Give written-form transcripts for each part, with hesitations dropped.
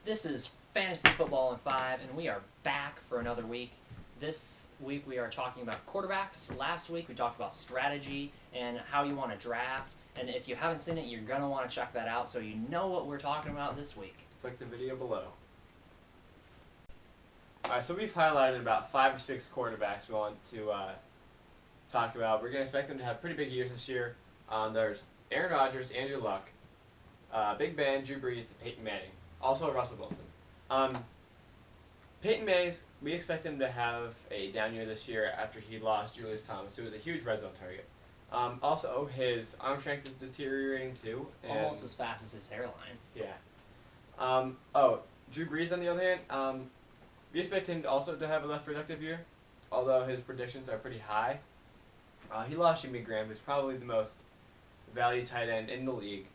This is Fantasy Football in 5, and we are back for another week. This week we are talking about quarterbacks. Last week we talked about strategy and how you want to draft. And if you haven't seen it, you're going to want to check that out so you know what we're talking about this week. Click the video below. Alright, so we've highlighted about 5 or 6 quarterbacks we want to talk about. We're going to expect them to have pretty big years this year. There's Aaron Rodgers, Andrew Luck, Big Ben, Drew Brees, and Peyton Manning. Also Russell Wilson. Peyton Manning, we expect him to have a down year this year after he lost Julius Thomas, who was a huge red zone target. Also, his arm strength is deteriorating too. Almost as fast as his hairline. Yeah. Drew Brees, on the other hand, we expect him also to have a less productive year, although his predictions are pretty high. He lost Jimmy Graham, who's probably the most valued tight end in the league.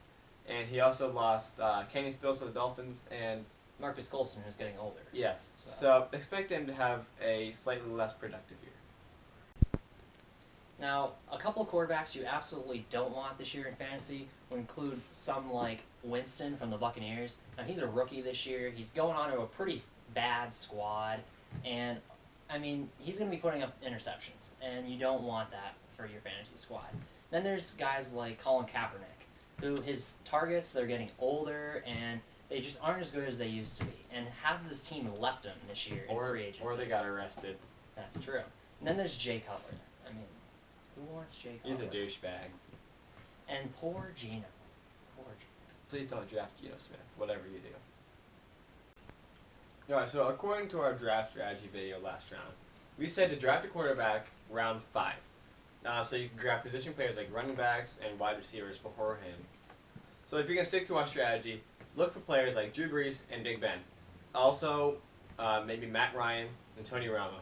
And he also lost Kenny Stills for the Dolphins and Marcus Colston, who's getting older. Yes. So expect him to have a slightly less productive year. Now, a couple of quarterbacks you absolutely don't want this year in fantasy would include some like Winston from the Buccaneers. Now, he's a rookie this year. He's going on to a pretty bad squad. And, I mean, he's going to be putting up interceptions. And you don't want that for your fantasy squad. Then there's guys like Colin Kaepernick, who his targets, they're getting older, and they just aren't as good as they used to be. And half of this team left him this year in free agency. Or they got arrested. That's true. And then there's Jay Cutler. I mean, who wants Jay Cutler? He's a douchebag. And poor Geno. Poor Geno. Please don't draft Geno Smith, whatever you do. Alright, so according to our draft strategy video last round, we said to draft a quarterback round 5. So you can grab position players like running backs and wide receivers before him. So if you're going to stick to our strategy, look for players like Drew Brees and Big Ben. Also, maybe Matt Ryan and Tony Romo.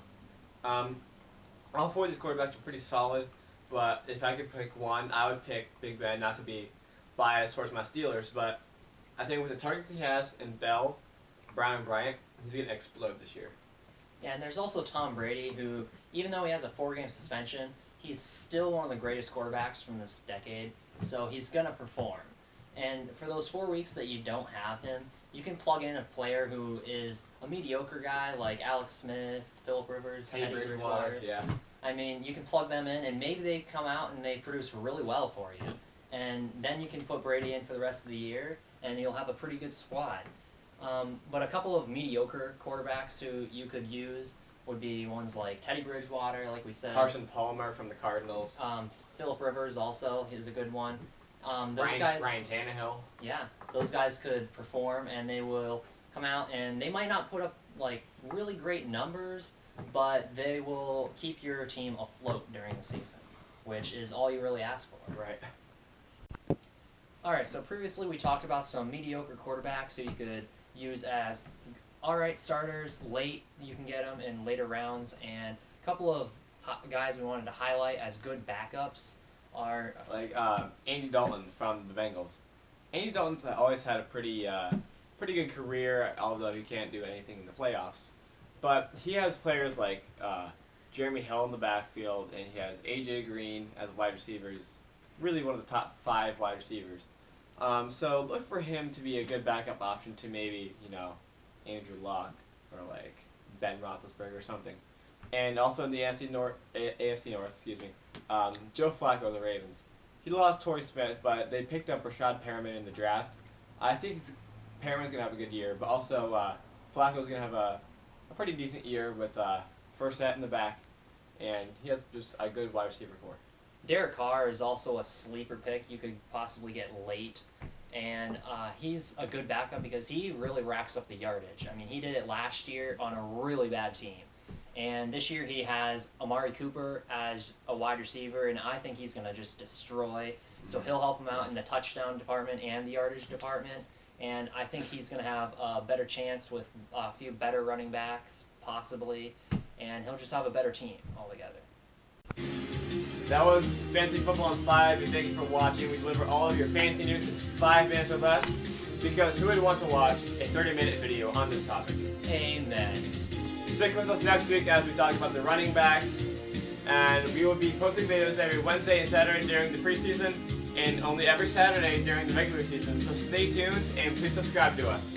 All 4 of these quarterbacks are pretty solid, but if I could pick one, I would pick Big Ben, not to be biased towards my Steelers, but I think with the targets he has in Bell, Brown, and Bryant, he's going to explode this year. Yeah, and there's also Tom Brady, who, even though he has a 4-game suspension, he's still one of the greatest quarterbacks from this decade, so he's going to perform. And for those 4 weeks that you don't have him, you can plug in a player who is a mediocre guy like Alex Smith, Phillip Rivers, Teddy Bridgewater. Yeah. I mean, you can plug them in, and maybe they come out and they produce really well for you. And then you can put Brady in for the rest of the year, and you'll have a pretty good squad. But a couple of mediocre quarterbacks who you could use would be ones like Teddy Bridgewater, like we said. Carson Palmer from the Cardinals. Phillip Rivers also is a good one. Ryan Tannehill. Yeah, those guys could perform, and they will come out, and they might not put up like really great numbers, but they will keep your team afloat during the season, which is all you really ask for. Right. All right, so previously we talked about some mediocre quarterbacks who you could use as alright starters late. You can get them in later rounds, and a couple of guys we wanted to highlight as good backups are like Andy Dalton from the Bengals. Andy Dalton's always had a pretty good career, although he can't do anything in the playoffs. But he has players like Jeremy Hill in the backfield, and he has AJ Green as a wide receiver. He's really one of the top 5 wide receivers. So look for him to be a good backup option to maybe, Andrew Luck or like Ben Roethlisberger or something. And also in the AFC North, Joe Flacco of the Ravens. He lost Torrey Smith, but they picked up Rashad Perriman in the draft. I think Perriman's going to have a good year, but also Flacco's going to have a pretty decent year with Forsett in the back, and he has just a good wide receiver core. Derek Carr is also a sleeper pick you could possibly get late, and he's a good backup because he really racks up the yardage. I mean, he did it last year on a really bad team. And this year he has Amari Cooper as a wide receiver, and I think he's going to just destroy. So he'll help him out in the touchdown department and the yardage department. And I think he's going to have a better chance with a few better running backs, possibly. And he'll just have a better team altogether. That was Fantasy Football in 5, and thank you for watching. We deliver all of your fantasy news in 5 minutes or less, because who would want to watch a 30-minute video on this topic? Amen. Stick with us next week as we talk about the running backs, and we will be posting videos every Wednesday and Saturday during the preseason, and only every Saturday during the regular season. So stay tuned and please subscribe to us.